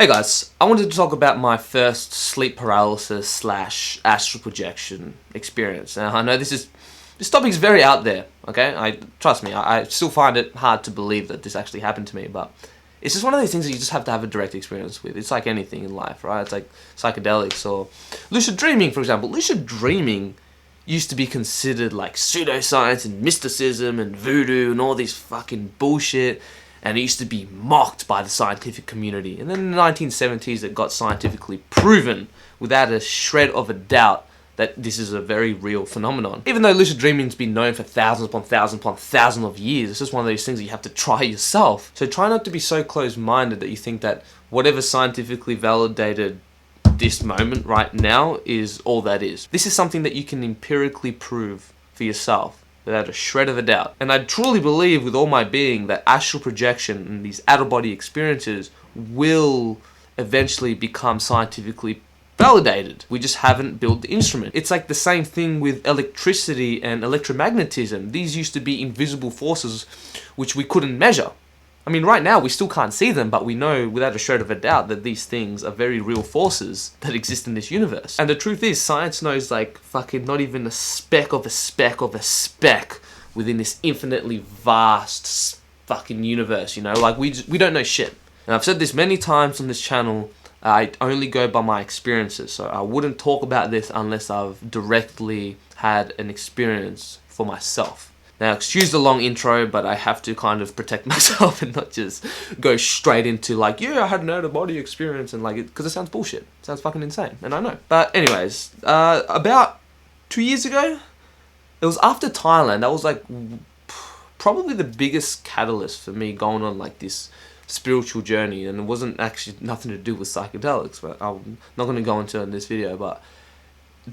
Hey guys, I wanted to talk about my first sleep paralysis slash astral projection experience. Now I know this topic is very out there, okay? Trust me, I still find it hard to believe that this actually happened to me, but it's just one of those things that you just have to have a direct experience with. It's like anything in life, right? It's like psychedelics or lucid dreaming, for example. Lucid dreaming used to be considered like pseudoscience and mysticism and voodoo and all this fucking bullshit. And it used to be mocked by the scientific community. And then in the 1970s, it got scientifically proven without a shred of a doubt that this is a very real phenomenon. Even though lucid dreaming's been known for thousands upon thousands upon thousands of years, it's just one of those things that you have to try yourself. So try not to be so closed-minded that you think that whatever scientifically validated this moment right now is all that is. This is something that you can empirically prove for yourself without a shred of a doubt. And I truly believe with all my being that astral projection and these out-of-body experiences will eventually become scientifically validated. We just haven't built the instrument. It's like the same thing with electricity and electromagnetism. These used to be invisible forces which we couldn't measure. I mean, right now we still can't see them, but we know without a shred of a doubt that these things are very real forces that exist in this universe. And the truth is, science knows like fucking not even a speck of a speck of a speck within this infinitely vast fucking universe, you know? Like we don't know shit. And I've said this many times on this channel, I only go by my experiences, so I wouldn't talk about this unless I've directly had an experience for myself. Now, excuse the long intro, but I have to kind of protect myself and not just go straight into like, yeah, I had an out-of-body experience and like, because it sounds bullshit. It sounds fucking insane, and I know. But anyways, about 2 years ago, it was after Thailand. That was like probably the biggest catalyst for me going on like this spiritual journey, and it wasn't actually nothing to do with psychedelics, but I'm not going to go into it in this video, but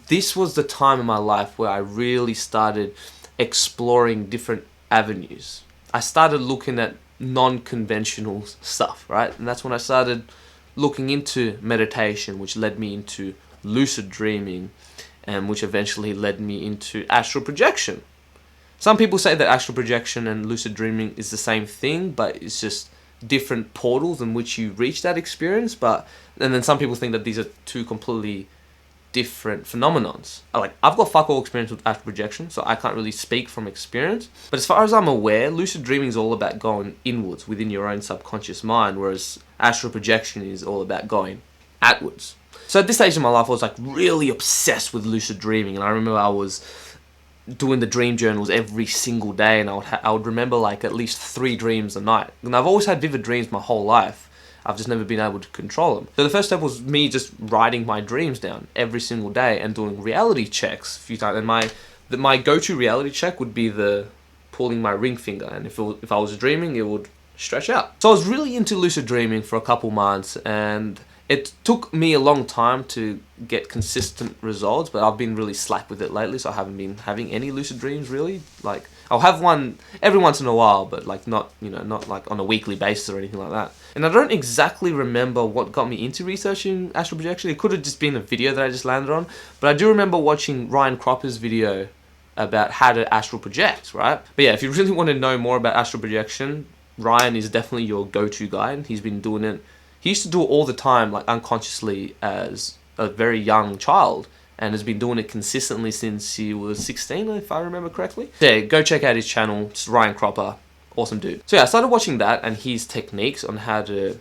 this was the time in my life where I really started exploring different avenues. I started looking at non-conventional stuff, right? And that's when I started looking into meditation, which led me into lucid dreaming, and which eventually led me into astral projection. Some people say that astral projection and lucid dreaming is the same thing, but it's just different portals in which you reach that experience. And then some people think that these are two completely different phenomenons. I've got fuck all experience with astral projection, so I can't really speak from experience. But as far as I'm aware, lucid dreaming is all about going inwards within your own subconscious mind, whereas astral projection is all about going outwards. So at this stage in my life, I was like really obsessed with lucid dreaming, and I remember I was doing the dream journals every single day, and I would remember like at least 3 dreams a night. And I've always had vivid dreams my whole life. I've just never been able to control them. So the first step was me just writing my dreams down every single day and doing reality checks a few times. And my go-to reality check would be the pulling my ring finger, and if I was dreaming, it would stretch out. So I was really into lucid dreaming for a couple months, and it took me a long time to get consistent results, but I've been really slack with it lately, so I haven't been having any lucid dreams really. Like, I'll have one every once in a while, but like not like on a weekly basis or anything like that. And I don't exactly remember what got me into researching astral projection. It could have just been a video that I just landed on, but I do remember watching Ryan Cropper's video about how to astral project, right? But yeah, if you really want to know more about astral projection, Ryan is definitely your go-to guy, and he's been doing it. He used to do it all the time, like unconsciously as a very young child, and has been doing it consistently since he was 16, if I remember correctly. Yeah, go check out his channel. It's Ryan Cropper. Awesome dude. So yeah, I started watching that and his techniques on how to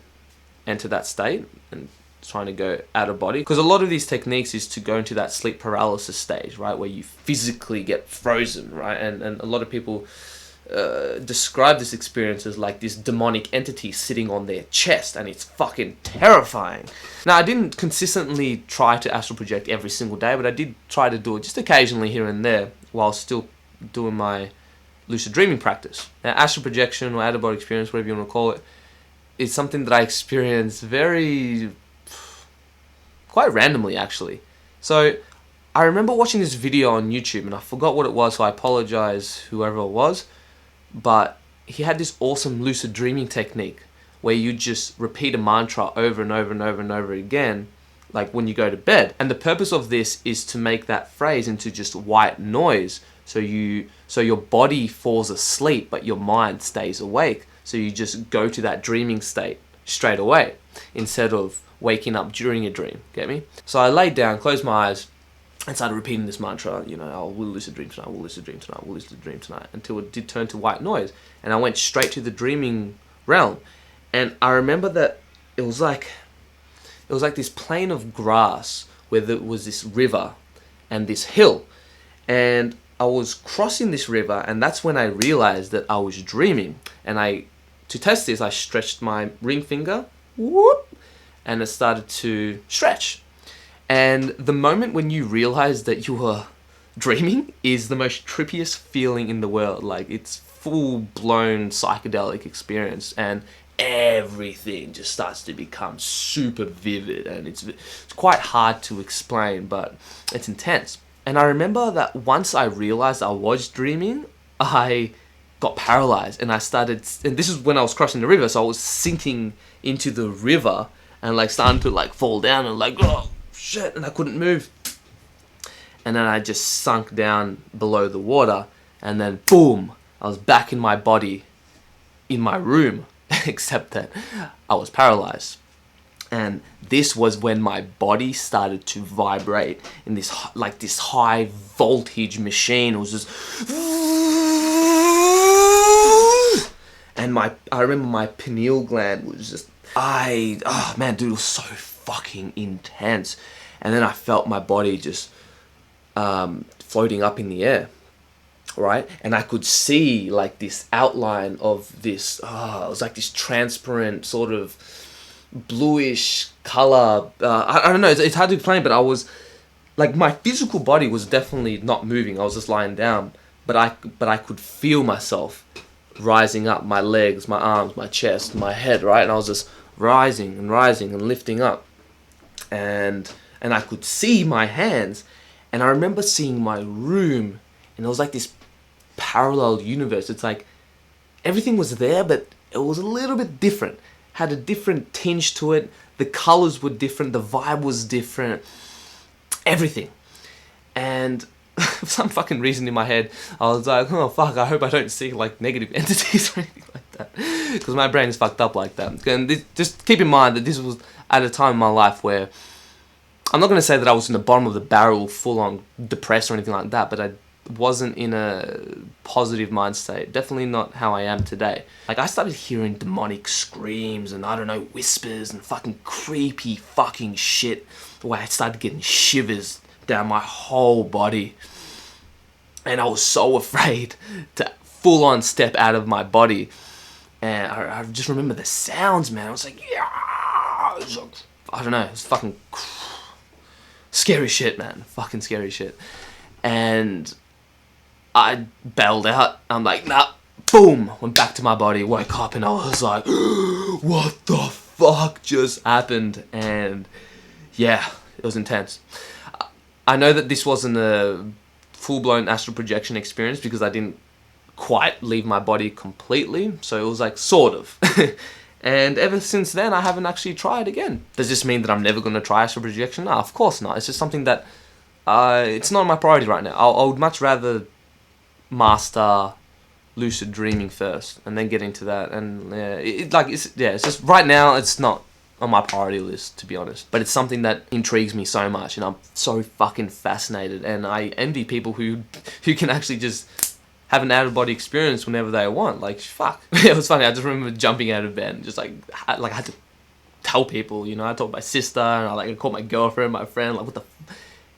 enter that state and trying to go out of body. Because a lot of these techniques is to go into that sleep paralysis stage, right? Where you physically get frozen, right? And a lot of people describe this experience as like this demonic entity sitting on their chest, and it's fucking terrifying. Now, I didn't consistently try to astral project every single day, but I did try to do it just occasionally here and there while still doing my lucid dreaming practice. Now, astral projection or out-of-body experience, whatever you want to call it, is something that I experience quite randomly, actually. So I remember watching this video on YouTube, and I forgot what it was, so I apologize whoever it was. But he had this awesome lucid dreaming technique where you just repeat a mantra over and over and over and over again, like when you go to bed. And the purpose of this is to make that phrase into just white noise, so your body falls asleep but your mind stays awake. So you just go to that dreaming state straight away. instead of waking up during a dream. Get me? So I laid down, closed my eyes, and started repeating this mantra, you know, I will lucid dream tonight, I will lucid dream tonight, I will lucid dream tonight, until it did turn to white noise. And I went straight to the dreaming realm. And I remember that it was like this plain of grass where there was this river and this hill. And I was crossing this river, and that's when I realized that I was dreaming. And to test this, I stretched my ring finger, whoop, and it started to stretch. And the moment when you realize that you are dreaming is the most trippiest feeling in the world. Like, it's full-blown psychedelic experience, and everything just starts to become super vivid, and it's quite hard to explain, but it's intense. And I remember that once I realized I was dreaming, I got paralyzed, and and this is when I was crossing the river, so I was sinking into the river and like starting to like fall down and like, oh shit, and I couldn't move. And then I just sunk down below the water, and then boom, I was back in my body in my room, except that I was paralyzed. And this was when my body started to vibrate in this high voltage machine. It was just, and I remember my pineal gland was just, oh man, dude, it was so fucking intense. And then I felt my body just floating up in the air, right? And I could see like this outline of this, it was like this transparent sort of bluish color. I don't know, it's hard to explain, but I was like, my physical body was definitely not moving. I was just lying down, but I could feel myself rising up, my legs, my arms, my chest, my head, right? And I was just rising and lifting up, and I could see my hands, and I remember seeing my room, and it was like this parallel universe. It's like everything was there, but it was a little bit different, had a different tinge to it. The colors were different, the vibe was different, everything. And for some fucking reason in my head, I was like, oh fuck, I hope I don't see like negative entities or anything like that, because my brain is fucked up like that. And just keep in mind that this was at a time in my life where, I'm not going to say that I was in the bottom of the barrel, full on depressed or anything like that, but I wasn't in a positive mind state. Definitely not how I am today. Like, I started hearing demonic screams and, I don't know, whispers and fucking creepy fucking shit, where I started getting shivers down my whole body. And I was so afraid to full on step out of my body. And I just remember the sounds, man. I was like, yeah! It was like, I don't know, it was fucking scary shit, man. Fucking scary shit. And I bailed out. I'm like, nah. Boom. Went back to my body. Woke up and I was like, what the fuck just happened? And yeah, it was intense. I know that this wasn't a full-blown astral projection experience because I didn't quite leave my body completely. So it was like, sort of. And ever since then, I haven't actually tried again. Does this mean that I'm never going to try astral projection? No, of course not. It's just something that it's not my priority right now. I would much rather master lucid dreaming first and then get into that. And it's just right now it's not on my priority list, to be honest. But it's something that intrigues me so much, and I'm so fucking fascinated. And I envy people who can actually just have an out-of-body experience whenever they want. Like, fuck. It was funny. I just remember jumping out of bed and just I had to tell people, you know. I told my sister, and I called my girlfriend, my friend. Like, what the?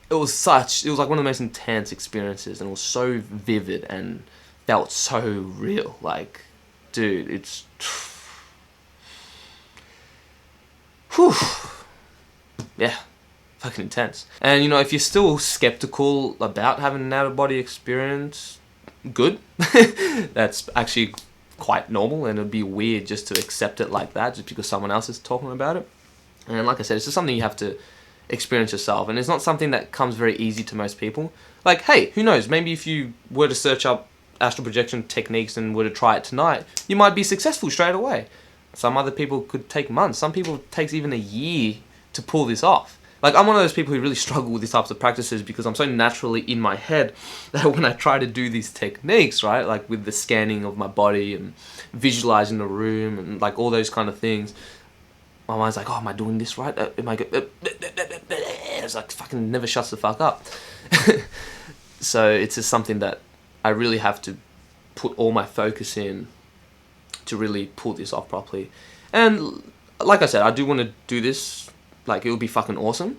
It was like one of the most intense experiences, and it was so vivid and felt so real. Like, dude, it's, whew, yeah, fucking intense. And you know, if you're still skeptical about having an out-of-body experience, good. That's actually quite normal, and it'd be weird just to accept it like that just because someone else is talking about it. And like I said, it's just something you have to experience yourself, and it's not something that comes very easy to most people. Like, hey, who knows, maybe if you were to search up astral projection techniques and were to try it tonight, you might be successful straight away. Some other people could take months. Some people it takes even a year to pull this off. Like, I'm one of those people who really struggle with these types of practices because I'm so naturally in my head that when I try to do these techniques, right, like with the scanning of my body and visualizing the room and like all those kind of things, my mind's like, oh, am I doing this right? Am I good? It's like fucking never shuts the fuck up. So it's just something that I really have to put all my focus in to really pull this off properly. And like I said, I do want to do this. Like, it would be fucking awesome.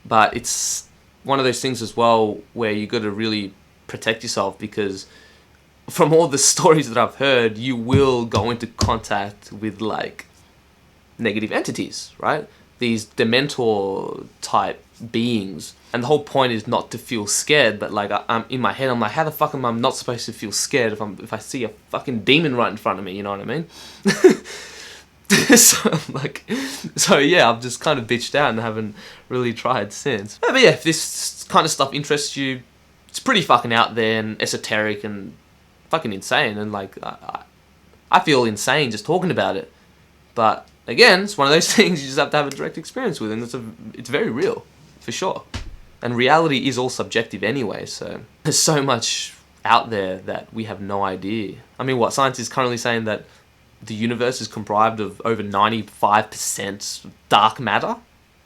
But it's one of those things as well where you got to really protect yourself, because from all the stories that I've heard, you will go into contact with like negative entities, right? These Dementor type beings. And the whole point is not to feel scared, but like I'm in my head, I'm like, how the fuck am I not supposed to feel scared if I see a fucking demon right in front of me, you know what I mean? So I'm like, so yeah, I've just kind of bitched out and haven't really tried since. But yeah, if this kind of stuff interests you, it's pretty fucking out there and esoteric and fucking insane, and like I feel insane just talking about it. But again, it's one of those things you just have to have a direct experience with, and it's very real, for sure. And reality is all subjective anyway, so there's so much out there that we have no idea. I mean, what, science is currently saying that the universe is comprised of over 95% dark matter,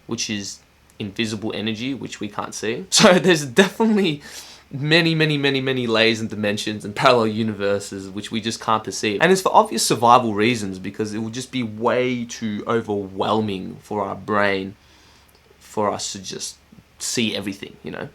which is invisible energy, which we can't see. So there's definitely many layers and dimensions and parallel universes which we just can't perceive. And it's for obvious survival reasons, because it would just be way too overwhelming for our brain for us to just see everything, you know.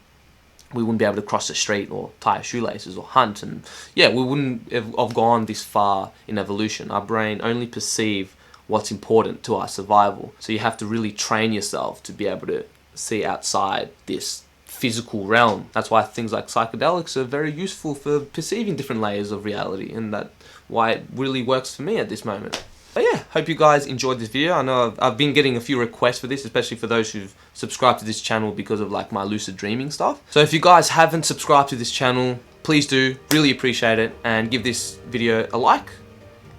We wouldn't be able to cross the street or tie our shoelaces or hunt, and yeah, we wouldn't have gone this far in evolution. Our brain only perceive what's important to our survival. So you have to really train yourself to be able to see outside this physical realm. That's why things like psychedelics are very useful for perceiving different layers of reality, and that's why it really works for me at this moment. But yeah, hope you guys enjoyed this video. I know I've been getting a few requests for this, especially for those who've subscribed to this channel because of like my lucid dreaming stuff. So if you guys haven't subscribed to this channel, please do. Really appreciate it, and give this video a like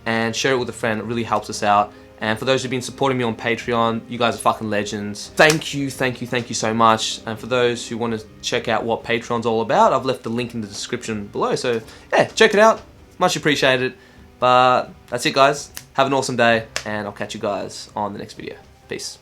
and share it with a friend. It really helps us out. And for those who've been supporting me on Patreon, you guys are fucking legends. Thank you so much. And for those who want to check out what Patreon's all about, I've left the link in the description below. So yeah, check it out. Much appreciated. But that's it, guys. Have an awesome day, and I'll catch you guys on the next video. Peace.